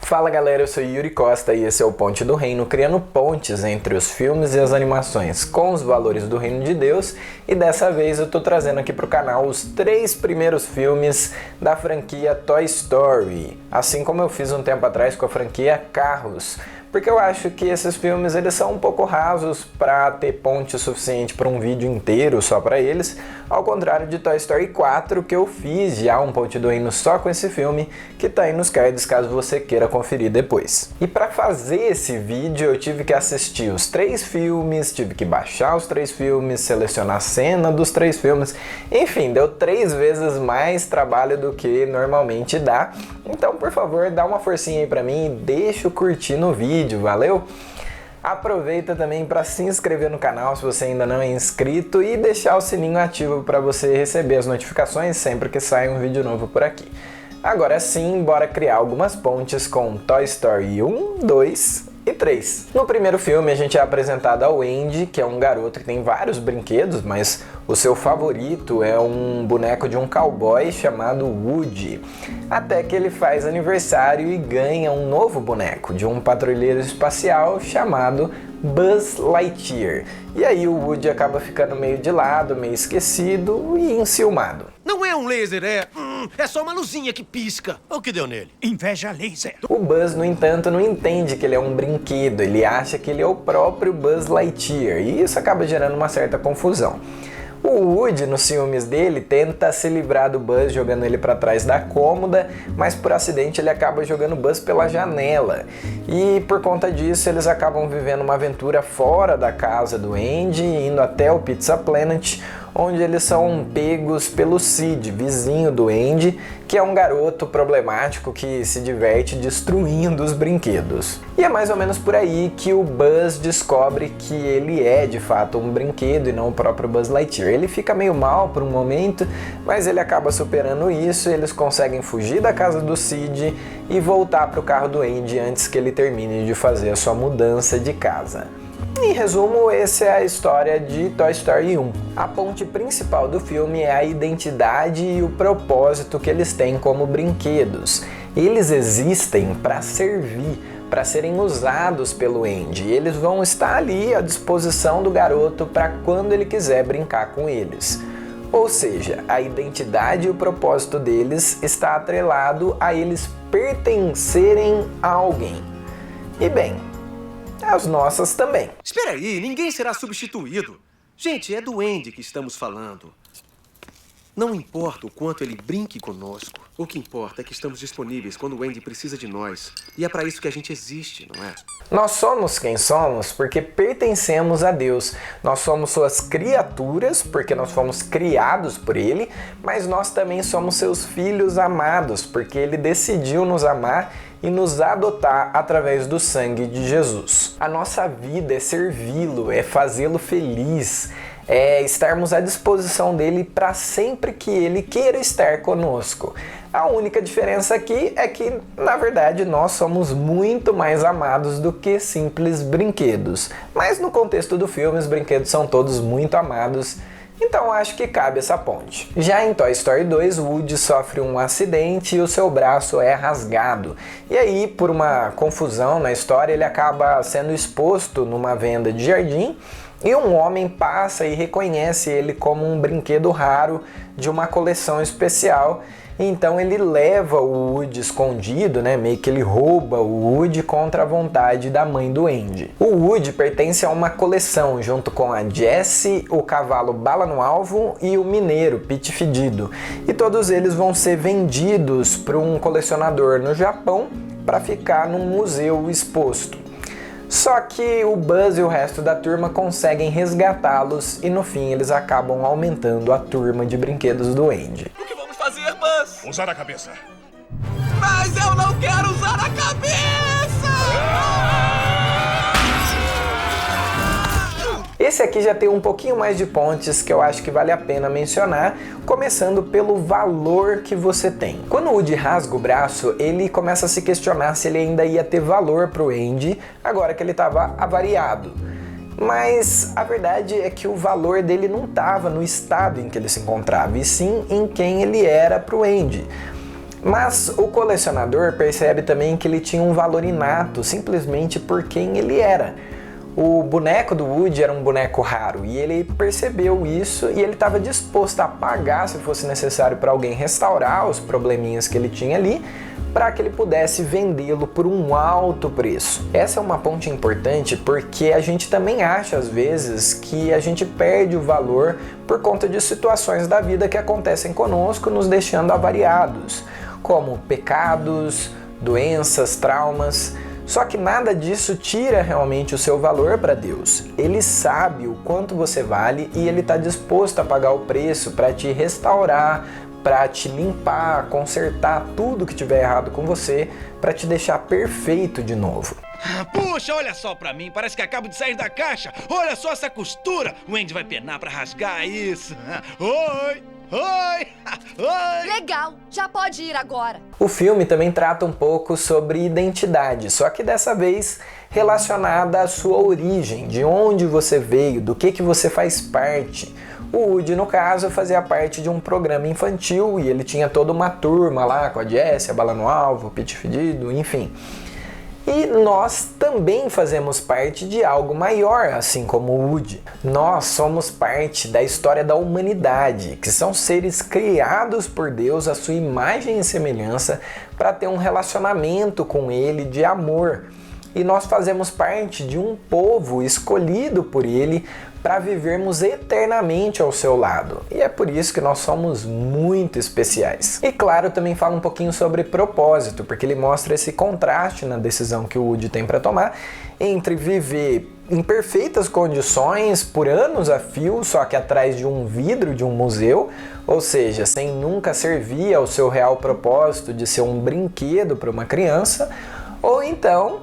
Fala galera, eu sou Yuri Costa e esse é o Ponte do Reino, criando pontes entre os filmes e as animações com os valores do Reino de Deus, e dessa vez eu tô trazendo aqui pro canal os 3 primeiros filmes da franquia Toy Story, assim como eu fiz um tempo atrás com a franquia Carros, porque eu acho que esses filmes eles são um pouco rasos para ter ponte suficiente para um vídeo inteiro só para eles, ao contrário de Toy Story 4, que eu fiz já um Ponte do Reino só com esse filme, que tá aí nos cards caso você queira conferir depois. E para fazer esse vídeo eu tive que assistir os 3 filmes, tive que baixar os 3 filmes, selecionar a cena dos 3 filmes, enfim, deu 3 vezes mais trabalho do que normalmente dá. Então, por favor, dá uma forcinha aí pra mim e deixa o curtir no vídeo, valeu? Aproveita também para se inscrever no canal se você ainda não é inscrito e deixar o sininho ativo para você receber as notificações sempre que sai um vídeo novo por aqui. Agora sim, bora criar algumas pontes com Toy Story 1, 2 e 3. No primeiro filme a gente é apresentado ao Andy, que é um garoto que tem vários brinquedos, mas o seu favorito é um boneco de um cowboy chamado Woody. Até que ele faz aniversário e ganha um novo boneco de um patrulheiro espacial chamado Buzz Lightyear. E aí o Woody acaba ficando meio de lado, meio esquecido e enciumado. Não é um laser, é só uma luzinha que pisca. O que deu nele? Inveja laser. O Buzz, no entanto, não entende que ele é um brinquedo, ele acha que ele é o próprio Buzz Lightyear, e isso acaba gerando uma certa confusão. O Woody, nos filmes dele, tenta se livrar do Buzz jogando ele para trás da cômoda, mas por acidente ele acaba jogando o Buzz pela janela. E por conta disso eles acabam vivendo uma aventura fora da casa do Andy, indo até o Pizza Planet, onde eles são pegos pelo Sid, vizinho do Andy, que é um garoto problemático que se diverte destruindo os brinquedos. E é mais ou menos por aí que o Buzz descobre que ele é de fato um brinquedo e não o próprio Buzz Lightyear. Ele fica meio mal por um momento, mas ele acaba superando isso, e eles conseguem fugir da casa do Sid e voltar para o carro do Andy antes que ele termine de fazer a sua mudança de casa. Em resumo, essa é a história de Toy Story 1. A ponte principal do filme é a identidade e o propósito que eles têm como brinquedos. Eles existem para servir, para serem usados pelo Andy. Eles vão estar ali à disposição do garoto para quando ele quiser brincar com eles. Ou seja, a identidade e o propósito deles está atrelado a eles pertencerem a alguém. E bem, as nossas também. Espera aí, ninguém será substituído. Gente, é do Andy que estamos falando. Não importa o quanto ele brinque conosco. O que importa é que estamos disponíveis quando o Andy precisa de nós. E é para isso que a gente existe, não é? Nós somos quem somos porque pertencemos a Deus. Nós somos suas criaturas porque nós fomos criados por Ele, mas nós também somos seus filhos amados porque Ele decidiu nos amar e nos adotar através do sangue de Jesus. A nossa vida é servi-lo, é fazê-lo feliz, é estarmos à disposição dele para sempre que ele queira estar conosco. A única diferença aqui é que, na verdade, nós somos muito mais amados do que simples brinquedos. Mas no contexto do filme, os brinquedos são todos muito amados, então acho que cabe essa ponte. Já em Toy Story 2, Woody sofre um acidente e o seu braço é rasgado. E aí, por uma confusão na história, ele acaba sendo exposto numa venda de jardim, e um homem passa e reconhece ele como um brinquedo raro de uma coleção especial. Então ele leva o Woody escondido, meio que ele rouba o Woody contra a vontade da mãe do Andy. O Woody pertence a uma coleção junto com a Jessie, o cavalo Bala no Alvo e o mineiro Pete Fedido. E todos eles vão ser vendidos para um colecionador no Japão para ficar num museu exposto. Só que o Buzz e o resto da turma conseguem resgatá-los e no fim eles acabam aumentando a turma de brinquedos do Andy. O que vamos fazer, Buzz? Usar a cabeça. Mas eu não quero usar a cabeça! Esse aqui já tem um pouquinho mais de pontes que eu acho que vale a pena mencionar, começando pelo valor que você tem. Quando o Woody rasga o braço, ele começa a se questionar se ele ainda ia ter valor pro Andy, agora que ele estava avariado. Mas a verdade é que o valor dele não estava no estado em que ele se encontrava, e sim em quem ele era pro Andy. Mas o colecionador percebe também que ele tinha um valor inato, simplesmente por quem ele era. O boneco do Woody era um boneco raro e ele percebeu isso e ele estava disposto a pagar, se fosse necessário, para alguém restaurar os probleminhas que ele tinha ali, para que ele pudesse vendê-lo por um alto preço. Essa é uma ponte importante porque a gente também acha às vezes que a gente perde o valor por conta de situações da vida que acontecem conosco, nos deixando avariados, como pecados, doenças, traumas. Só que nada disso tira realmente o seu valor para Deus. Ele sabe o quanto você vale e Ele está disposto a pagar o preço para te restaurar, para te limpar, consertar tudo que tiver errado com você, para te deixar perfeito de novo. Puxa, olha só pra mim, parece que acabo de sair da caixa. Olha só essa costura. O Andy vai penar pra rasgar isso. Oi! Oi! Oi! Legal, já pode ir agora. O filme também trata um pouco sobre identidade, só que dessa vez relacionada à sua origem, de onde você veio, do que você faz parte. O Woody, no caso, fazia parte de um programa infantil e ele tinha toda uma turma lá com a Jessie, a Bala no Alvo, o Pete Fedido, enfim. E nós também fazemos parte de algo maior, assim como o Woody. Nós somos parte da história da humanidade, que são seres criados por Deus à sua imagem e semelhança para ter um relacionamento com Ele de amor. E nós fazemos parte de um povo escolhido por Ele para vivermos eternamente ao seu lado. E é por isso que nós somos muito especiais. E claro, também fala um pouquinho sobre propósito, porque ele mostra esse contraste na decisão que o Woody tem para tomar entre viver em perfeitas condições por anos a fio, só que atrás de um vidro de um museu, ou seja, sem nunca servir ao seu real propósito de ser um brinquedo para uma criança, ou então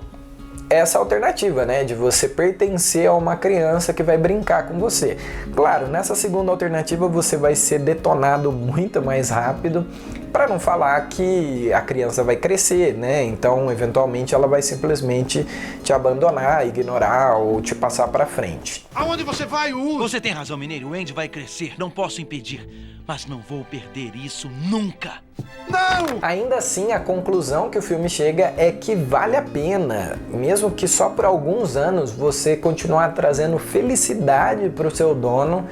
essa alternativa, né, de você pertencer a uma criança que vai brincar com você. Claro, nessa segunda alternativa você vai ser detonado muito mais rápido, para não falar que a criança vai crescer, né? Então, eventualmente ela vai simplesmente te abandonar, ignorar ou te passar para frente. Aonde você vai, Woody? Você tem razão, Mineiro. O Andy vai crescer. Não posso impedir. Mas não vou perder isso nunca. Não! Ainda assim, a conclusão que o filme chega é que vale a pena, mesmo que só por alguns anos, você continuar trazendo felicidade para o seu dono,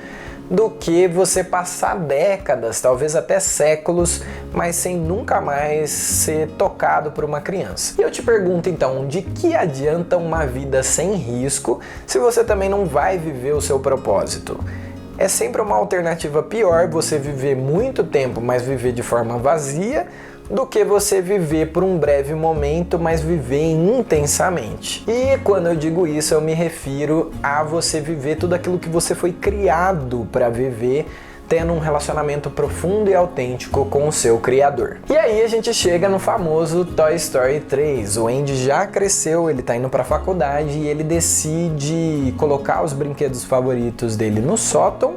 do que você passar décadas, talvez até séculos, mas sem nunca mais ser tocado por uma criança. E eu te pergunto então, de que adianta uma vida sem risco se você também não vai viver o seu propósito? É sempre uma alternativa pior você viver muito tempo, mas viver de forma vazia, do que você viver por um breve momento, mas viver intensamente. E quando eu digo isso, eu me refiro a você viver tudo aquilo que você foi criado para viver, tendo um relacionamento profundo e autêntico com o seu criador. E aí a gente chega no famoso Toy Story 3. O Andy já cresceu, ele tá indo pra faculdade e ele decide colocar os brinquedos favoritos dele no sótão.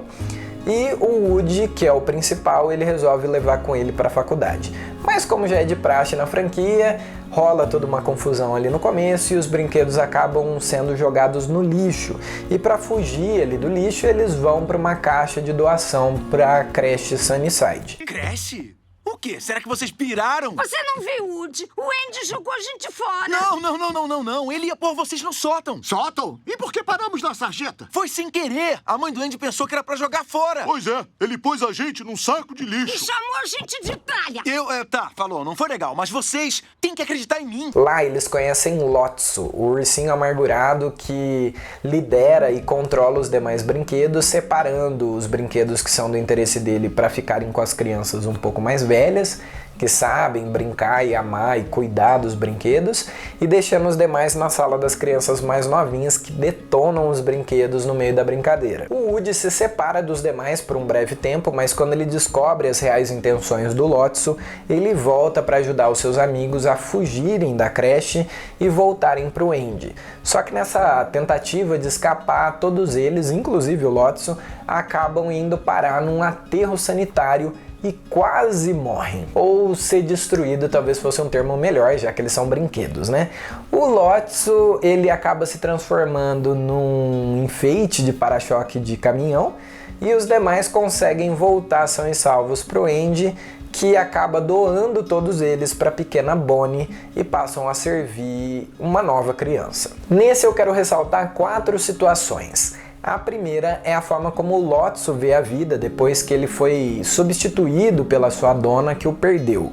E o Woody, que é o principal, ele resolve levar com ele para a faculdade. Mas como já é de praxe na franquia, rola toda uma confusão ali no começo e os brinquedos acabam sendo jogados no lixo. E para fugir ali do lixo, eles vão para uma caixa de doação para a creche Sunnyside. Creche? O quê? Será que vocês piraram? Você não viu, Woody? O Andy jogou a gente fora. Não. Ele ia pôr vocês no sótão. Sótão? E por que paramos na sarjeta? Foi sem querer. A mãe do Andy pensou que era pra jogar fora. Pois é, ele pôs a gente num saco de E lixo. chamou a gente de tralha. Tá, falou, não foi legal. Mas vocês têm que acreditar em mim. Lá eles conhecem Lotso, o ursinho amargurado que lidera e controla os demais brinquedos, separando os brinquedos que são do interesse dele para ficarem com as crianças um pouco mais velhas, que sabem brincar e amar e cuidar dos brinquedos, e deixando os demais na sala das crianças mais novinhas que detonam os brinquedos no meio da brincadeira. O Woody se separa dos demais por um breve tempo, mas quando ele descobre as reais intenções do Lotso, ele volta para ajudar os seus amigos a fugirem da creche e voltarem para o Andy. Só que nessa tentativa de escapar, todos eles, inclusive o Lotso, acabam indo parar num aterro sanitário e quase morrem. Ou ser destruído talvez fosse um termo melhor, já que eles são brinquedos, né? O Lotso, ele acaba se transformando num enfeite de para-choque de caminhão e os demais conseguem voltar são e salvos pro Andy, que acaba doando todos eles para a pequena Bonnie e passam a servir uma nova criança. Nesse eu quero ressaltar 4 situações. A primeira é a forma como o Lotso vê a vida depois que ele foi substituído pela sua dona que o perdeu.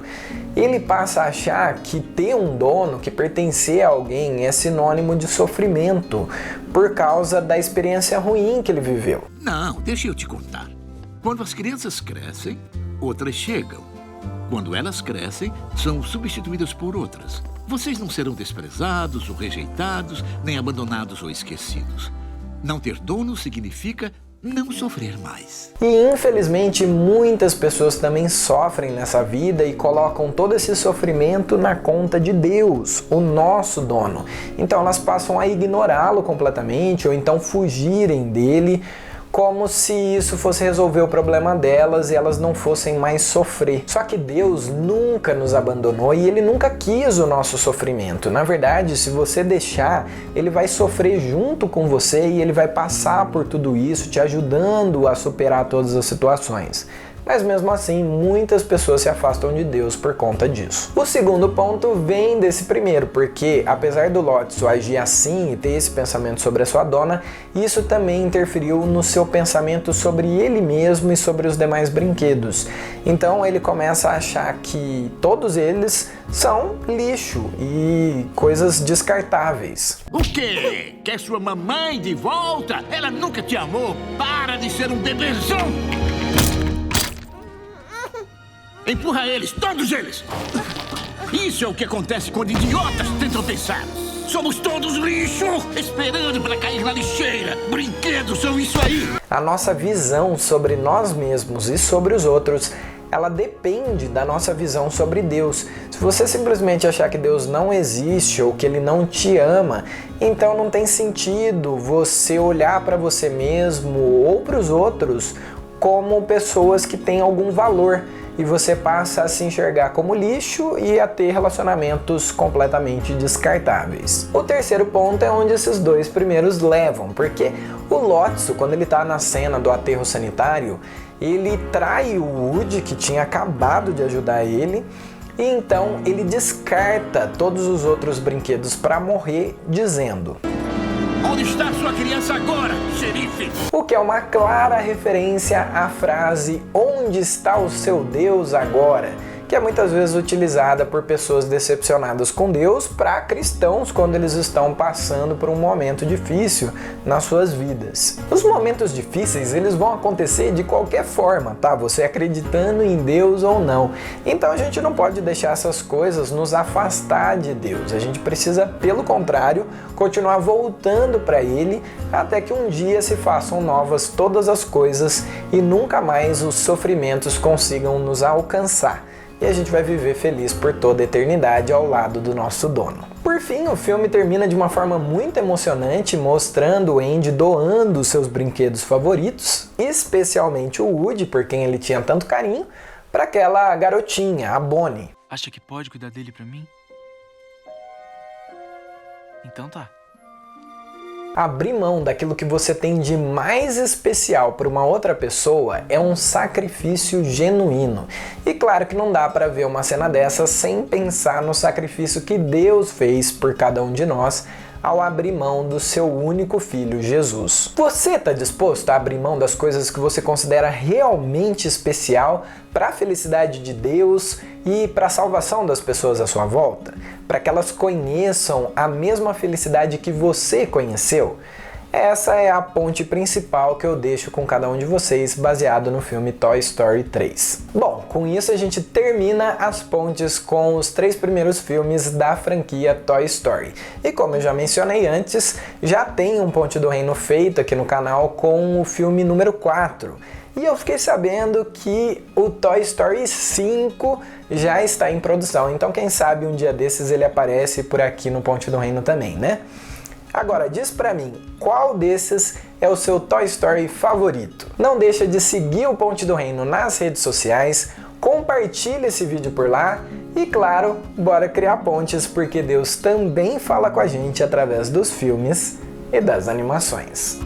Ele passa a achar que ter um dono, que pertencer a alguém, é sinônimo de sofrimento por causa da experiência ruim que ele viveu. Não, deixa eu te contar. Quando as crianças crescem, outras chegam. Quando elas crescem, são substituídas por outras. Vocês não serão desprezados ou rejeitados, nem abandonados ou esquecidos. Não ter dono significa não sofrer mais. E infelizmente muitas pessoas também sofrem nessa vida e colocam todo esse sofrimento na conta de Deus, o nosso dono. Então elas passam a ignorá-lo completamente ou então fugirem dele, como se isso fosse resolver o problema delas e elas não fossem mais sofrer. Só que Deus nunca nos abandonou e Ele nunca quis o nosso sofrimento. Na verdade, se você deixar, Ele vai sofrer junto com você e Ele vai passar por tudo isso, te ajudando a superar todas as situações. Mas mesmo assim, muitas pessoas se afastam de Deus por conta disso. O segundo ponto vem desse primeiro, porque apesar do Lotso agir assim e ter esse pensamento sobre a sua dona, isso também interferiu no seu pensamento sobre ele mesmo e sobre os demais brinquedos. Então ele começa a achar que todos eles são lixo e coisas descartáveis. O quê? Quer sua mamãe de volta? Ela nunca te amou. Para de ser um bebezão! Empurra eles, todos eles! Isso é o que acontece quando idiotas tentam pensar. Somos todos lixo, esperando para cair na lixeira. Brinquedos são isso aí. A nossa visão sobre nós mesmos e sobre os outros, ela depende da nossa visão sobre Deus. Se você simplesmente achar que Deus não existe ou que Ele não te ama, então não tem sentido você olhar para você mesmo ou para os outros como pessoas que têm algum valor. E você passa a se enxergar como lixo e a ter relacionamentos completamente descartáveis. O terceiro ponto é onde esses 2 primeiros levam, porque o Lotso, quando ele está na cena do aterro sanitário, ele trai o Woody, que tinha acabado de ajudar ele, e então ele descarta todos os outros brinquedos para morrer, dizendo: Onde está sua criança agora, xerife? O que é uma clara referência à frase "Onde está o seu Deus agora?", que é muitas vezes utilizada por pessoas decepcionadas com Deus para cristãos quando eles estão passando por um momento difícil nas suas vidas. Os momentos difíceis, eles vão acontecer de qualquer forma, tá? Você acreditando em Deus ou não. Então a gente não pode deixar essas coisas nos afastar de Deus. A gente precisa, pelo contrário, continuar voltando para Ele até que um dia se façam novas todas as coisas e nunca mais os sofrimentos consigam nos alcançar. E a gente vai viver feliz por toda a eternidade ao lado do nosso dono. Por fim, o filme termina de uma forma muito emocionante, mostrando o Andy doando seus brinquedos favoritos, especialmente o Woody, por quem ele tinha tanto carinho, para aquela garotinha, a Bonnie. Acha que pode cuidar dele pra mim? Então tá. Abrir mão daquilo que você tem de mais especial para uma outra pessoa é um sacrifício genuíno. E claro que não dá para ver uma cena dessa sem pensar no sacrifício que Deus fez por cada um de nós ao abrir mão do seu único filho, Jesus. Você está disposto a abrir mão das coisas que você considera realmente especial para a felicidade de Deus e para a salvação das pessoas à sua volta? Para que elas conheçam a mesma felicidade que você conheceu? Essa é a ponte principal que eu deixo com cada um de vocês, baseado no filme Toy Story 3. Bom, com isso a gente termina as pontes com os 3 primeiros filmes da franquia Toy Story. E como eu já mencionei antes, já tem um Ponte do Reino feito aqui no canal com o filme número 4. E eu fiquei sabendo que o Toy Story 5 já está em produção, então quem sabe um dia desses ele aparece por aqui no Ponte do Reino também, né? Agora, diz pra mim, qual desses é o seu Toy Story favorito? Não deixa de seguir o Ponte do Reino nas redes sociais, compartilha esse vídeo por lá e, claro, bora criar pontes, porque Deus também fala com a gente através dos filmes e das animações.